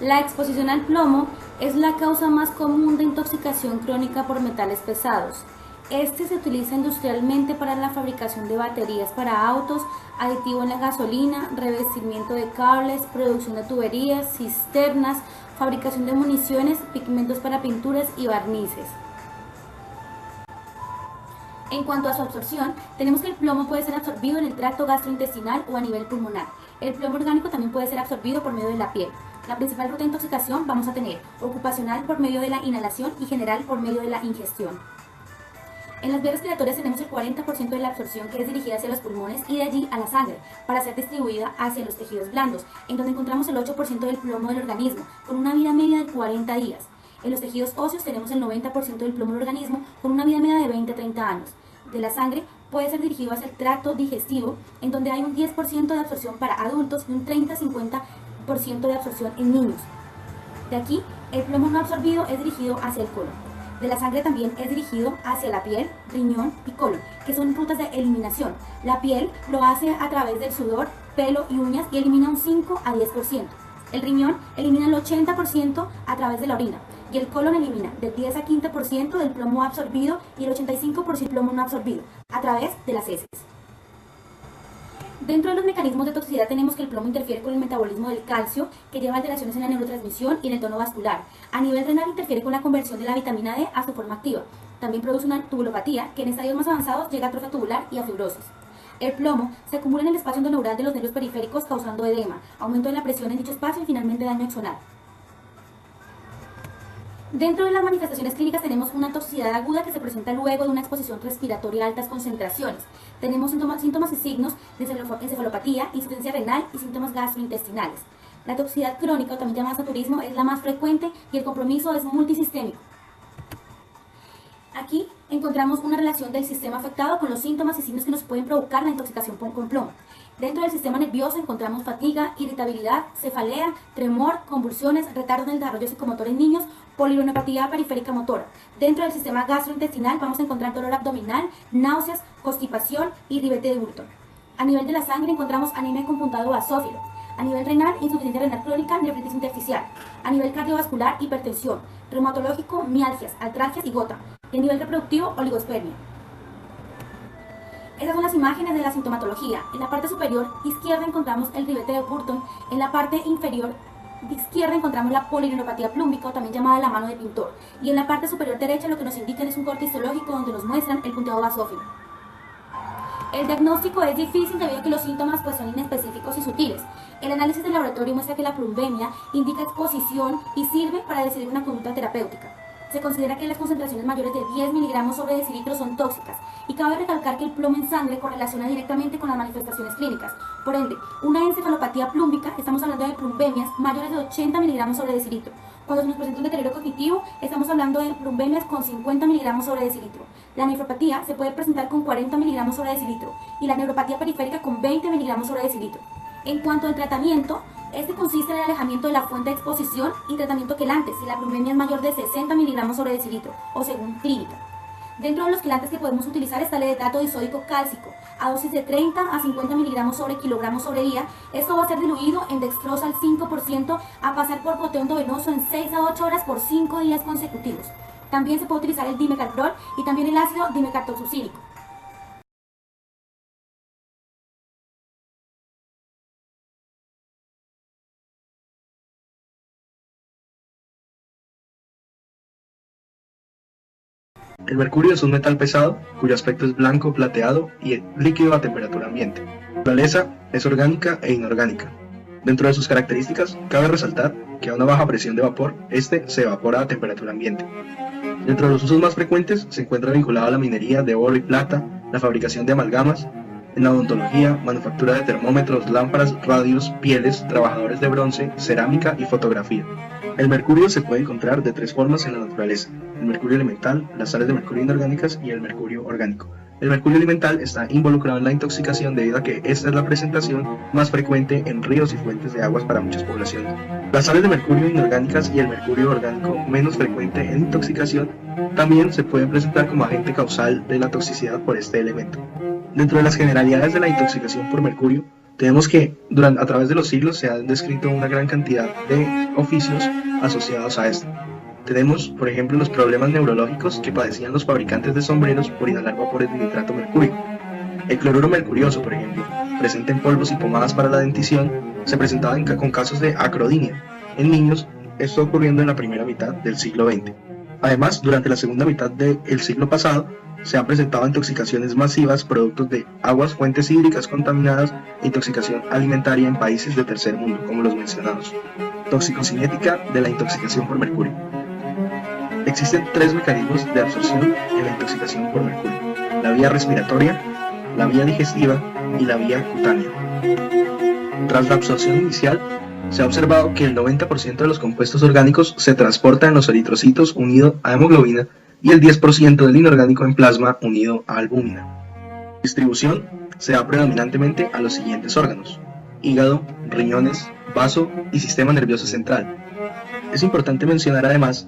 La exposición al plomo es la causa más común de intoxicación crónica por metales pesados. Este se utiliza industrialmente para la fabricación de baterías para autos, aditivo en la gasolina, revestimiento de cables, producción de tuberías, cisternas, fabricación de municiones, pigmentos para pinturas y barnices. En cuanto a su absorción, tenemos que el plomo puede ser absorbido en el tracto gastrointestinal o a nivel pulmonar. El plomo orgánico también puede ser absorbido por medio de la piel. La principal ruta de intoxicación vamos a tener ocupacional por medio de la inhalación y general por medio de la ingestión. En las vías respiratorias tenemos el 40% de la absorción que es dirigida hacia los pulmones y de allí a la sangre para ser distribuida hacia los tejidos blandos, en donde encontramos el 8% del plomo del organismo, con una vida media de 40 días. En los tejidos óseos tenemos el 90% del plomo del organismo, con una vida media de 20 a 30 años. De la sangre puede ser dirigido hacia el tracto digestivo, en donde hay un 10% de absorción para adultos y un 30-50% de absorción en niños. De aquí, el plomo no absorbido es dirigido hacia el colon. De la sangre también es dirigido hacia la piel, riñón y colon, que son rutas de eliminación. La piel lo hace a través del sudor, pelo y uñas y elimina un 5 a 10%. El riñón elimina el 80% a través de la orina. Y el colon elimina del 10 a 15% del plomo absorbido y el 85% del plomo no absorbido a través de las heces. Dentro de los mecanismos de toxicidad tenemos que el plomo interfiere con el metabolismo del calcio, que lleva alteraciones en la neurotransmisión y en el tono vascular. A nivel renal interfiere con la conversión de la vitamina D a su forma activa. También produce una tubulopatía, que en estadios más avanzados llega a atrofia tubular y a fibrosis. El plomo se acumula en el espacio endoneural de los nervios periféricos causando edema, aumento de la presión en dicho espacio y finalmente daño axonal. Dentro de las manifestaciones clínicas tenemos una toxicidad aguda que se presenta luego de una exposición respiratoria a altas concentraciones. Tenemos síntomas y signos de encefalopatía, insuficiencia renal y síntomas gastrointestinales. La toxicidad crónica, o también llamada saturismo, es la más frecuente y el compromiso es multisistémico. Aquí encontramos una relación del sistema afectado con los síntomas y signos que nos pueden provocar la intoxicación con plomo. Dentro del sistema nervioso encontramos fatiga, irritabilidad, cefalea, tremor, convulsiones, retardo en el desarrollo psicomotor en niños, poliuronepatía periférica motora. Dentro del sistema gastrointestinal vamos a encontrar dolor abdominal, náuseas, constipación y ribete de Burton. A nivel de la sangre encontramos anemia con puntado basófilo. A nivel renal, insuficiencia renal crónica, nefritis intersticial. A nivel cardiovascular, hipertensión. Reumatológico, mialgias, artralgias y gota. Y a nivel reproductivo, oligospermia. Estas son las imágenes de la sintomatología. En la parte superior izquierda encontramos el ribete de Burton. En la parte inferior izquierda encontramos la poliuronepatía plúmbica, también llamada la mano de pintor. Y en la parte superior derecha lo que nos indican es un corte histológico donde nos muestran el punteado basófilo. El diagnóstico es difícil debido a que los síntomas son inespecíficos y sutiles. El análisis del laboratorio muestra que la plumbemia indica exposición y sirve para decidir una conducta terapéutica. Se considera que las concentraciones mayores de 10 miligramos sobre decilitro son tóxicas y cabe recalcar que el plomo en sangre correlaciona directamente con las manifestaciones clínicas. Por ende, una encefalopatía plúmbica, estamos hablando de plumbemias mayores de 80 miligramos sobre decilitro. Cuando se nos presenta un deterioro cognitivo, estamos hablando de plumbemias con 50 miligramos sobre decilitro. La nefropatía se puede presentar con 40 miligramos sobre decilitro y la neuropatía periférica con 20 miligramos sobre decilitro. En cuanto al tratamiento, este consiste en el alejamiento de la fuente de exposición y tratamiento quelantes si la plumbemia es mayor de 60 miligramos sobre decilitro o según clínica. Dentro de los quelantes que podemos utilizar está el etato disódico cálcico a dosis de 30 a 50 miligramos sobre kilogramo sobre día. Esto va a ser diluido en dextrosa al 5% a pasar por goteo endovenoso en 6 a 8 horas por 5 días consecutivos. También se puede utilizar el dimecarprol y también el ácido dimecartoxucílico. El mercurio es un metal pesado, cuyo aspecto es blanco, plateado y líquido a temperatura ambiente. Su naturaleza es orgánica e inorgánica. Dentro de sus características, cabe resaltar que a una baja presión de vapor, este se evapora a temperatura ambiente. Dentro de los usos más frecuentes se encuentra vinculado a la minería de oro y plata, la fabricación de amalgamas, en la odontología, manufactura de termómetros, lámparas, radios, pieles, trabajadores de bronce, cerámica y fotografía. El mercurio se puede encontrar de tres formas en la naturaleza: el mercurio elemental, las sales de mercurio inorgánicas y el mercurio orgánico. El mercurio elemental está involucrado en la intoxicación debido a que esta es la presentación más frecuente en ríos y fuentes de aguas para muchas poblaciones. Las sales de mercurio inorgánicas y el mercurio orgánico, menos frecuente en intoxicación, también se pueden presentar como agente causal de la toxicidad por este elemento. Dentro de las generalidades de la intoxicación por mercurio, Tenemos que a través de los siglos se han descrito una gran cantidad de oficios asociados a esto. Tenemos, por ejemplo, los problemas neurológicos que padecían los fabricantes de sombreros por inhalar vapores de nitrato mercúrico. El cloruro mercurioso, por ejemplo, presente en polvos y pomadas para la dentición, se presentaba con casos de acrodinia en niños, esto ocurriendo en la primera mitad del siglo XX. Además, durante la segunda mitad del siglo pasado, se han presentado intoxicaciones masivas producto de aguas, fuentes hídricas contaminadas e intoxicación alimentaria en países de tercer mundo, como los mencionados. Toxicocinética de la intoxicación por mercurio. Existen 3 mecanismos de absorción en la intoxicación por mercurio: la vía respiratoria, la vía digestiva y la vía cutánea. Tras la absorción inicial, se ha observado que el 90% de los compuestos orgánicos se transporta en los eritrocitos unido a hemoglobina y el 10% del inorgánico en plasma unido a albúmina. La distribución se da predominantemente a los siguientes órganos: hígado, riñones, vaso y sistema nervioso central. Es importante mencionar además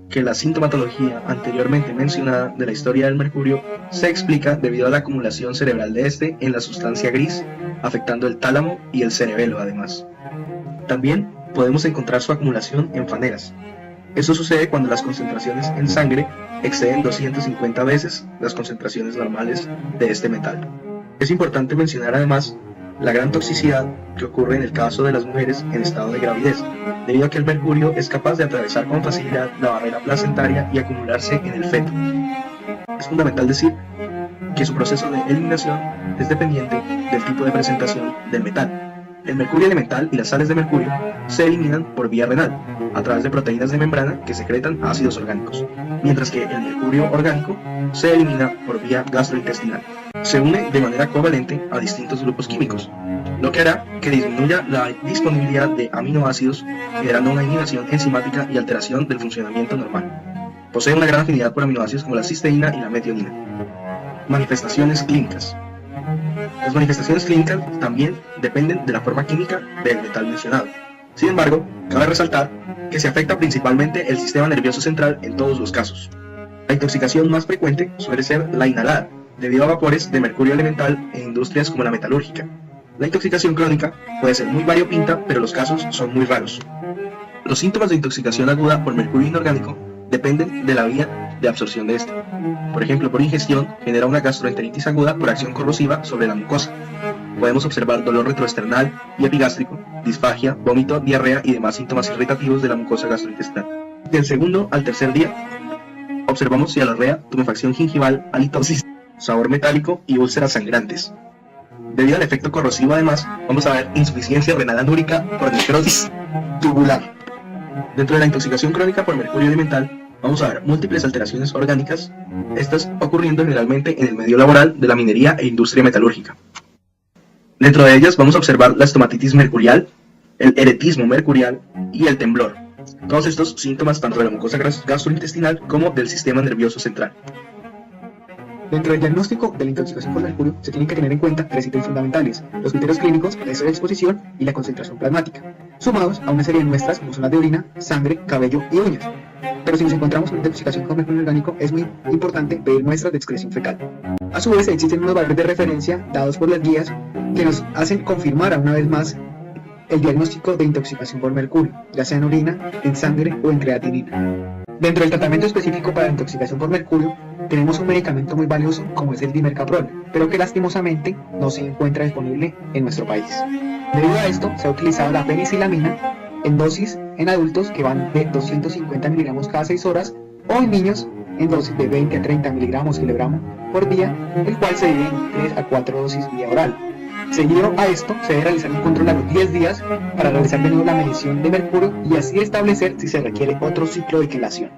que la sintomatología anteriormente mencionada de la historia del mercurio se explica debido a la acumulación cerebral de este en la sustancia gris, afectando el tálamo y el cerebelo además. También podemos encontrar su acumulación en faneras. Eso sucede cuando las concentraciones en sangre exceden 250 veces las concentraciones normales de este metal. Es importante mencionar además la gran toxicidad que ocurre en el caso de las mujeres en estado de gravidez, debido a que el mercurio es capaz de atravesar con facilidad la barrera placentaria y acumularse en el feto. Es fundamental decir que su proceso de eliminación es dependiente del tipo de presentación del metal. El mercurio elemental y las sales de mercurio se eliminan por vía renal, a través de proteínas de membrana que secretan ácidos orgánicos, mientras que el mercurio orgánico se elimina por vía gastrointestinal. Se une de manera covalente a distintos grupos químicos, lo que hará que disminuya la disponibilidad de aminoácidos, generando una inhibición enzimática y alteración del funcionamiento normal. Posee una gran afinidad por aminoácidos como la cisteína y la metionina. Manifestaciones clínicas. Las manifestaciones clínicas también dependen de la forma química del metal mencionado. Sin embargo, cabe resaltar que se afecta principalmente el sistema nervioso central en todos los casos. La intoxicación más frecuente suele ser la inhalada, debido a vapores de mercurio elemental en industrias como la metalúrgica. La intoxicación crónica puede ser muy variopinta, pero los casos son muy raros. Los síntomas de intoxicación aguda por mercurio inorgánico dependen de la vía de absorción de este. Por ejemplo, por ingestión genera una gastroenteritis aguda por acción corrosiva sobre la mucosa. Podemos observar dolor retroesternal y epigástrico, disfagia, vómito, diarrea y demás síntomas irritativos de la mucosa gastrointestinal. Del segundo al tercer día, observamos cialorrea, tumefacción gingival, halitosis, sabor metálico y úlceras sangrantes. Debido al efecto corrosivo además, vamos a ver insuficiencia renal anúrica por necrosis tubular. Dentro de la intoxicación crónica por mercurio elemental, vamos a ver múltiples alteraciones orgánicas, estas ocurriendo generalmente en el medio laboral de la minería e industria metalúrgica. Dentro de ellas vamos a observar la estomatitis mercurial, el eretismo mercurial y el temblor. Todos estos síntomas tanto de la mucosa gastrointestinal como del sistema nervioso central. Dentro del diagnóstico de la intoxicación por mercurio se tienen que tener en cuenta 3 criterios fundamentales: los criterios clínicos, el peso de exposición y la concentración plasmática, sumados a una serie de muestras como son las de orina, sangre, cabello y uñas. Pero si nos encontramos con una intoxicación con mercurio orgánico, es muy importante pedir muestras de excreción fecal. A su vez, existen unos valores de referencia dados por las guías que nos hacen confirmar una vez más el diagnóstico de intoxicación por mercurio, ya sea en orina, en sangre o en creatinina. Dentro del tratamiento específico para la intoxicación por mercurio, tenemos un medicamento muy valioso como es el dimercaprol, pero que lastimosamente no se encuentra disponible en nuestro país. Debido a esto, se ha utilizado la penicilamina en dosis en adultos que van de 250 miligramos cada 6 horas o en niños en dosis de 20 a 30 miligramos kilogramo por día, el cual se divide en 3 a 4 dosis vía oral. Seguido a esto, se debe realizar un control a los 10 días para realizar de nuevo la medición de mercurio y así establecer si se requiere otro ciclo de quelación.